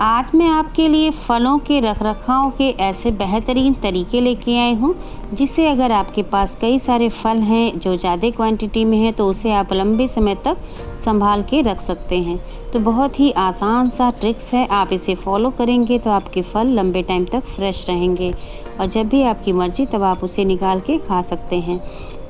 आज मैं आपके लिए फलों के रखरखाव के ऐसे बेहतरीन तरीके लेके आई हूँ जिससे अगर आपके पास कई सारे फल हैं जो ज़्यादा क्वांटिटी में है तो उसे आप लंबे समय तक संभाल के रख सकते हैं। तो बहुत ही आसान सा ट्रिक्स है, आप इसे फॉलो करेंगे तो आपके फल लंबे टाइम तक फ्रेश रहेंगे और जब भी आपकी मर्ज़ी तब आप उसे निकाल के खा सकते हैं।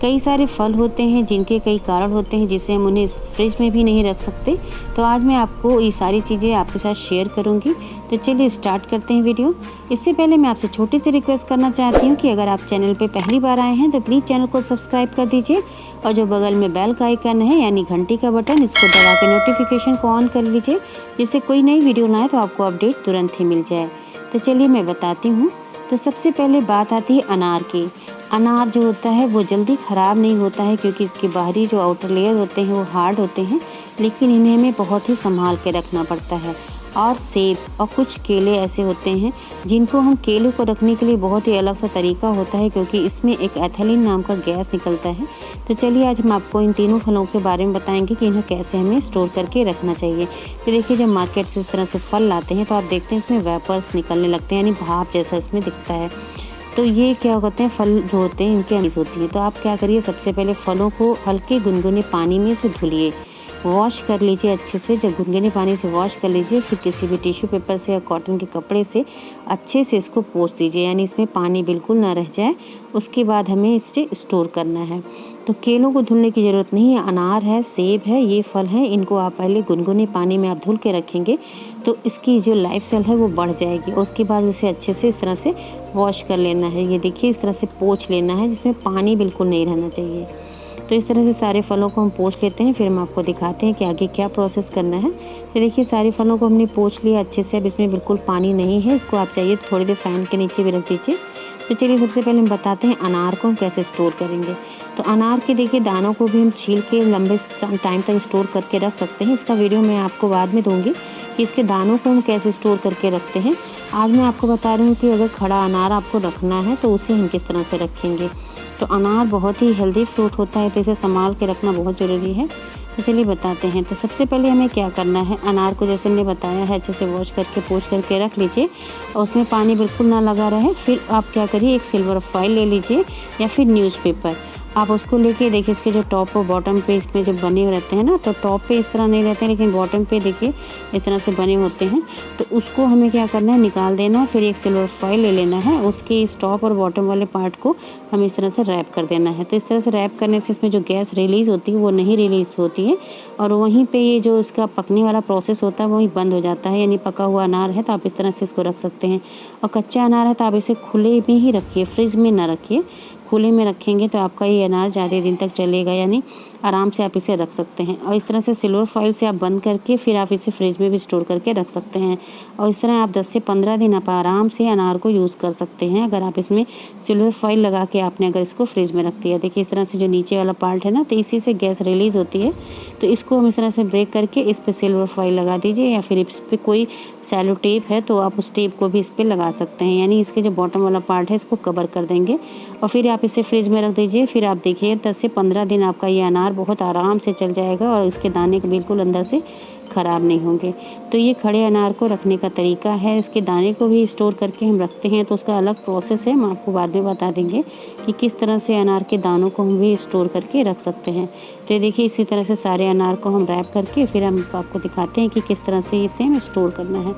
कई सारे फल होते हैं जिनके कई कारण होते हैं जिससे हम उन्हें फ्रिज में भी नहीं रख सकते। तो आज मैं आपको ये सारी चीज़ें आपके साथ शेयर करूंगी। तो चलिए स्टार्ट करते हैं वीडियो। इससे पहले मैं आपसे छोटी सी रिक्वेस्ट करना चाहती हूँ कि अगर आप चैनल पे पहली बार आए हैं तो प्लीज़ चैनल को सब्सक्राइब कर दीजिए और जो बगल में बेल का आइकन है यानी घंटी का बटन, इसको दबा के नोटिफिकेशन को ऑन कर लीजिए जिससे कोई नई वीडियो ना आए तो आपको अपडेट तुरंत ही मिल जाए। तो चलिए मैं बताती हूँ। तो सबसे पहले बात आती है अनार की। अनार जो होता है वो जल्दी ख़राब नहीं होता है क्योंकि इसके बाहरी जो आउटर लेयर होते हैं वो हार्ड होते हैं, लेकिन इन्हें हमें बहुत ही संभाल के रखना पड़ता है। और सेब और कुछ केले ऐसे होते हैं जिनको हम केले को रखने के लिए बहुत ही अलग सा तरीका होता है क्योंकि इसमें एक एथिलीन नाम का गैस निकलता है। तो चलिए आज हम आपको इन तीनों फलों के बारे में बताएंगे कि इन्हें कैसे हमें स्टोर करके रखना चाहिए। तो देखिए, जब मार्केट से इस तरह से फल लाते हैं तो आप देखते हैं इसमें वेपर्स निकलने लगते हैं, यानी भाप जैसा इसमें दिखता है। तो ये क्या करते हैं, फल जो होते हैं इनके अंदर होती है। तो आप क्या करिए, सबसे पहले फलों को हल्के गुनगुने पानी में से धुलिए, वॉश कर लीजिए अच्छे से। जब गुनगुने पानी से वॉश कर लीजिए फिर किसी भी टिश्यू पेपर से या कॉटन के कपड़े से अच्छे से इसको पोंछ दीजिए, यानी इसमें पानी बिल्कुल ना रह जाए। उसके बाद हमें इसे स्टोर करना है। तो केलों को धुलने की ज़रूरत नहीं है, अनार है, सेब है, ये फल हैं, इनको आप पहले गुनगुने पानी में आप धुल के रखेंगे तो इसकी जो लाइफ साइकिल है वो बढ़ जाएगी। उसके बाद इसे अच्छे से इस तरह से वॉश कर लेना है। ये देखिए, इस तरह से पोंछ लेना है जिसमें पानी बिल्कुल नहीं रहना चाहिए। तो इस तरह से सारे फलों को हम पोंछ लेते हैं, फिर हम आपको दिखाते हैं कि आगे क्या प्रोसेस करना है। तो देखिए, सारे फलों को हमने पोंछ लिया अच्छे से। अब इसमें बिल्कुल पानी नहीं है, इसको आप चाहिए तो थोड़ी देर फैन के नीचे भी रख दीजिए। तो चलिए सबसे पहले हम बताते हैं अनार को हम कैसे स्टोर करेंगे। तो अनार के देखिए दानों को भी हम छील के लंबे टाइम तक स्टोर करके रख सकते हैं। इसका वीडियो मैं आपको बाद में दूंगी कि इसके दानों को हम कैसे स्टोर करके रखते हैं। आज मैं आपको बता रही हूँ कि अगर खड़ा अनार आपको रखना है तो उसे हम किस तरह से रखेंगे। तो अनार बहुत ही हेल्दी फ्रूट होता है तो इसे संभाल के रखना बहुत ज़रूरी है। तो चलिए बताते हैं। तो सबसे पहले हमें क्या करना है, अनार को जैसे हमने बताया है अच्छे से वॉश करके पोंछ करके रख लीजिए और उसमें पानी बिल्कुल ना लगा रहे। फिर आप क्या करिए, एक सिल्वर फॉइल ले लीजिए या फिर न्यूज़पेपर, आप उसको लेके देखिए इसके जो टॉप और बॉटम पे इसमें जब बने हुए रहते हैं ना, तो टॉप पे इस तरह नहीं रहते हैं लेकिन बॉटम पे देखिए इस तरह से बने होते हैं। तो उसको हमें क्या करना है, निकाल देना है। फिर एक सिल्वर फॉइल ले लेना है, उसके इस टॉप और बॉटम वाले पार्ट को हमें इस तरह से रैप कर देना है। तो इस तरह से रैप करने से इसमें जो गैस रिलीज़ होती है वो नहीं रिलीज़ होती है और वहीं पर ये जो इसका पकने वाला प्रोसेस होता है वहीं बंद हो जाता है। यानी पका हुआ अनार है तो आप इस तरह से इसको रख सकते हैं, और कच्चा अनार है तो आप इसे खुले में ही रखिए, फ्रिज में ना रखिए। खुले में रखेंगे तो आपका ये अनार ज़्यादा दिन तक चलेगा, यानी आराम से आप इसे रख सकते हैं। और इस तरह से सिल्वर फॉइल से आप बंद करके फिर आप इसे फ्रिज में भी स्टोर करके रख सकते हैं और इस तरह आप 10 से 15 दिन आप आराम से अनार को यूज़ कर सकते हैं अगर आप इसमें सिल्वर फॉइल लगा के आपने अगर इसको फ्रिज में रख दिया। देखिए इस तरह से जो नीचे वाला पार्ट है ना, तो इसी से गैस रिलीज़ होती है। तो इसको हम इस तरह से ब्रेक करके इस पर सिल्वर फॉइल लगा दीजिए या फिर इस पर कोई सैलो टेप है तो आप उस टेप को भी इस पर लगा सकते हैं, यानी इसके जो बॉटम वाला पार्ट है इसको कवर कर देंगे और फिर आप इसे फ्रिज में रख दीजिए। फिर आप देखिए 10 से 15 दिन आपका ये अनार बहुत आराम से चल जाएगा और इसके दाने बिल्कुल अंदर से ख़राब नहीं होंगे। तो ये खड़े अनार को रखने का तरीका है। इसके दाने को भी स्टोर करके हम रखते हैं तो उसका अलग प्रोसेस है, हम आपको बाद में बता देंगे कि किस तरह से अनार के दानों को हम भी स्टोर करके रख सकते हैं। तो देखिए इसी तरह से सारे अनार को हम रैप करके फिर हम आपको दिखाते हैं कि किस तरह से इसे हमें स्टोर करना है।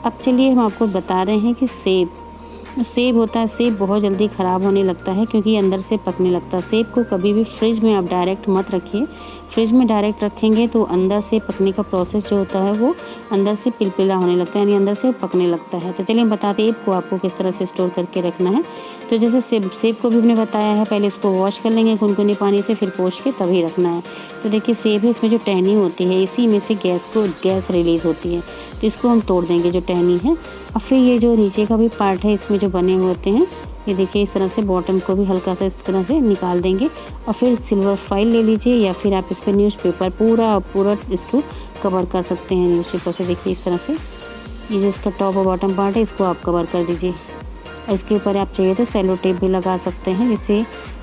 अब चलिए हम आपको बता रहे हैं कि सेब होता है, सेब बहुत जल्दी ख़राब होने लगता है क्योंकि अंदर से पकने लगता है। सेब को कभी भी फ्रिज में आप डायरेक्ट मत रखिए, फ्रिज में डायरेक्ट रखेंगे तो अंदर से पकने का प्रोसेस जो होता है वो अंदर से पिलपिला होने लगता है, यानी अंदर से पकने लगता है। तो चलिए हम बताते हैं सेब को आपको किस तरह से स्टोर करके रखना है। तो जैसे सेब को भी हमने बताया है, पहले इसको वॉश कर लेंगे गुनगुने पानी से, फिर पोंछ के तभी रखना है। तो देखिए सेब है, इसमें जो टहनी होती है इसी में से गैस रिलीज़ होती है, तो इसको हम तोड़ देंगे जो टहनी है। और फिर ये जो नीचे का भी पार्ट है इसमें जो बने हुए होते हैं, ये देखिए इस तरह से बॉटम को भी हल्का सा इस तरह से निकाल देंगे और फिर सिल्वर फॉइल ले लीजिए या फिर आप इस पर न्यूज़पेपर पूरा इसको कवर कर सकते हैं न्यूज़पेपर से। देखिए इस तरह से ये जो इसका टॉप और बॉटम पार्ट है इसको आप कवर कर दीजिए और इसके ऊपर आप चाहिए तो सेलो टेप भी लगा सकते हैं जिससे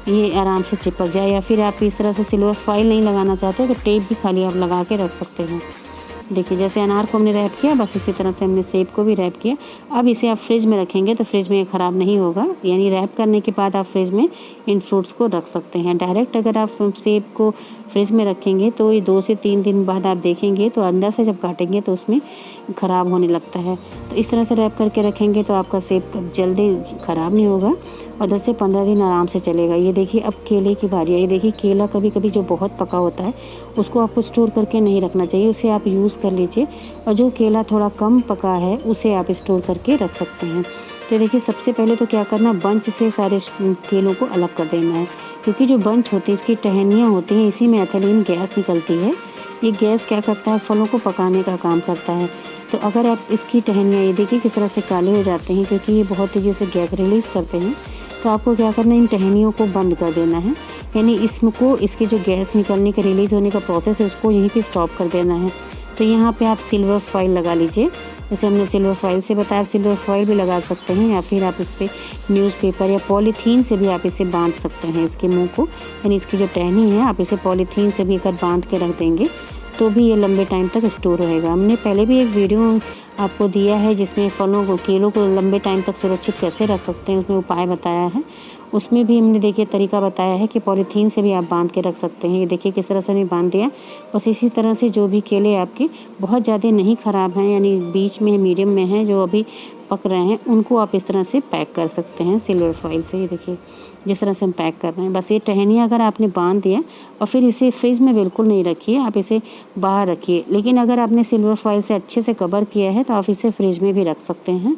ये आराम से चिपक जाए, या फिर आप इस तरह से सिल्वर फॉइल नहीं लगाना चाहते तो टेप भी खाली आप लगा के रख सकते हैं। देखिए जैसे अनार को हमने रैप किया, बस इसी तरह से हमने सेब को भी रैप किया। अब इसे आप फ्रिज में रखेंगे तो फ्रिज में ये ख़राब नहीं होगा, यानी रैप करने के बाद आप फ्रिज में इन फ्रूट्स को रख सकते हैं। डायरेक्ट अगर आप सेब को फ्रिज में रखेंगे तो ये 2 से 3 दिन बाद आप देखेंगे तो अंदर से जब काटेंगे तो उसमें ख़राब होने लगता है। तो इस तरह से रैप करके रखेंगे तो आपका सेब जल्दी ख़राब नहीं होगा और 10 से 15 दिन आराम से चलेगा। ये देखिए अब केले की बारी है। ये देखिए केला कभी कभी जो बहुत पका होता है उसको आपको स्टोर करके नहीं रखना चाहिए, उसे आप यूज़ कर लीजिए, और जो केला थोड़ा कम पका है उसे आप स्टोर करके रख सकते हैं। तो देखिए सबसे पहले तो क्या करना, बंच से सारे केलों को अलग कर देना है, क्योंकि जो बंच होती है इसकी टहनियाँ होती हैं, इसी में एथिलीन गैस निकलती है। ये गैस क्या करता है, फलों को पकाने का काम करता है। तो अगर आप इसकी टहनियाँ, ये देखिए किस तरह से काले हो जाते हैं क्योंकि ये बहुत तेज़ी से गैस रिलीज़ करते हैं, तो आपको क्या करना है, इन टहनियों को बंद कर देना है, यानी इसको इसके जो गैस निकलने के रिलीज़ होने का प्रोसेस है उसको यहीं पे स्टॉप कर देना है। तो यहाँ पे आप सिल्वर फॉइल लगा लीजिए, जैसे हमने सिल्वर फॉइल से बताया, आप सिल्वर फॉइल भी लगा सकते हैं, या फिर आप इस पर न्यूज़पेपर या पॉलीथीन से भी आप इसे बांध सकते हैं इसके मुंह को, यानी इसकी जो टहनी है आप इसे पॉलीथीन से भी अगर बांध के रख देंगे तो भी ये लंबे टाइम तक स्टोर रहेगा। हमने पहले भी एक वीडियो आपको दिया है जिसमें फलों को, केलों को लंबे टाइम तक सुरक्षित कैसे रख सकते हैं, उसमें उपाय बताया है। उसमें भी हमने देखिए तरीका बताया है कि पॉलीथीन से भी आप बांध के रख सकते हैं। ये देखिए किस तरह से हमने बांध दिया। बस इसी तरह से जो भी केले आपके बहुत ज़्यादा नहीं ख़राब हैं, यानी बीच में मीडियम में हैं, जो अभी पक रहे हैं, उनको आप इस तरह से पैक कर सकते हैं सिल्वर फॉइल से। ये देखिए जिस तरह से हम पैक कर रहे हैं, बस ये टहनियाँ अगर आपने बांध दिया और फिर इसे फ्रिज में बिल्कुल नहीं रखिए, आप इसे बाहर रखिए। लेकिन अगर आपने सिल्वर फॉइल से अच्छे से कवर किया है तो आप इसे फ्रिज में भी रख सकते हैं।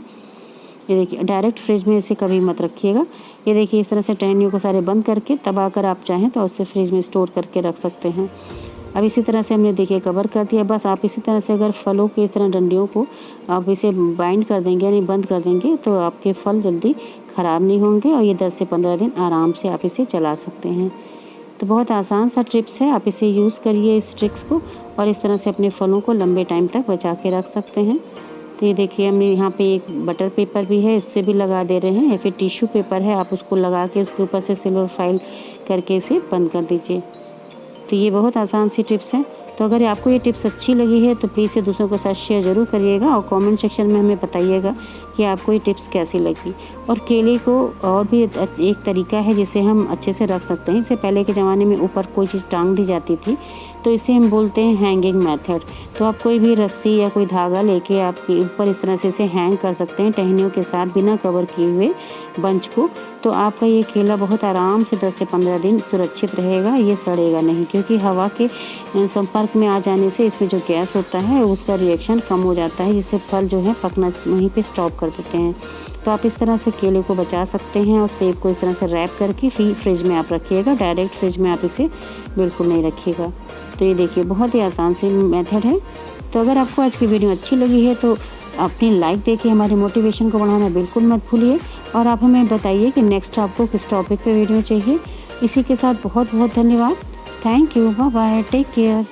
ये देखिए डायरेक्ट फ्रिज में इसे कभी मत रखिएगा। ये देखिए इस तरह से टहनियों को सारे बंद करके तब अगर आप चाहें तो उससे फ्रिज में स्टोर करके रख सकते हैं। अब इसी तरह से हमने देखिए कवर कर दिया। बस आप इसी तरह से अगर फलों के इस तरह डंडियों को आप इसे बाइंड कर देंगे, यानी बंद कर देंगे, तो आपके फल जल्दी ख़राब नहीं होंगे और ये 10 से 15 दिन आराम से आप इसे चला सकते हैं। तो बहुत आसान सा टिप्स है, आप इसे यूज़ करिए इस ट्रिक्स को, और इस तरह से अपने फलों को लंबे टाइम तक बचा के रख सकते हैं। तो ये देखिए हमने यहाँ पे एक बटर पेपर भी है, इससे भी लगा दे रहे हैं, या फिर टिश्यू पेपर है, आप उसको लगा के उसके ऊपर से सिल्वर फॉइल करके इसे बंद कर दीजिए। तो ये बहुत आसान सी टिप्स हैं। तो अगर आपको ये टिप्स अच्छी लगी है तो प्लीज़ ये दूसरों के साथ शेयर ज़रूर करिएगा और कमेंट सेक्शन में हमें बताइएगा कि आपको ये टिप्स कैसी लगी। और केले को और भी एक तरीका है जिसे हम अच्छे से रख सकते हैं। इससे पहले के ज़माने में ऊपर कोई चीज़ टांग दी जाती थी, तो इसे हम बोलते हैं हैंगिंग मेथड। तो आप कोई भी रस्सी या कोई धागा लेके आपके ऊपर इस तरह से इसे हैंग कर सकते हैं टहनियों के साथ, बिना कवर किए हुए बंच को। तो आपका ये केला बहुत आराम से 10 से 15 दिन सुरक्षित रहेगा, ये सड़ेगा नहीं, क्योंकि हवा के संपर्क में आ जाने से इसमें जो गैस होता है उसका रिएक्शन कम हो जाता है, जिससे फल जो है पकना वहीं पे स्टॉप कर देते हैं। तो आप इस तरह से केले को बचा सकते हैं, और सेब को इस तरह से रैप करके फ्रिज में आप रखिएगा, डायरेक्ट फ्रिज में आप इसे बिल्कुल नहीं रखिएगा। तो ये देखिए बहुत ही आसान सी मेथड है। तो अगर आपको आज की वीडियो अच्छी लगी है तो अपनी लाइक देके हमारे मोटिवेशन को बढ़ाना बिल्कुल मत भूलिए, और आप हमें बताइए कि नेक्स्ट आपको किस टॉपिक पे वीडियो चाहिए। इसी के साथ बहुत बहुत धन्यवाद। Thank you, bye bye, take care.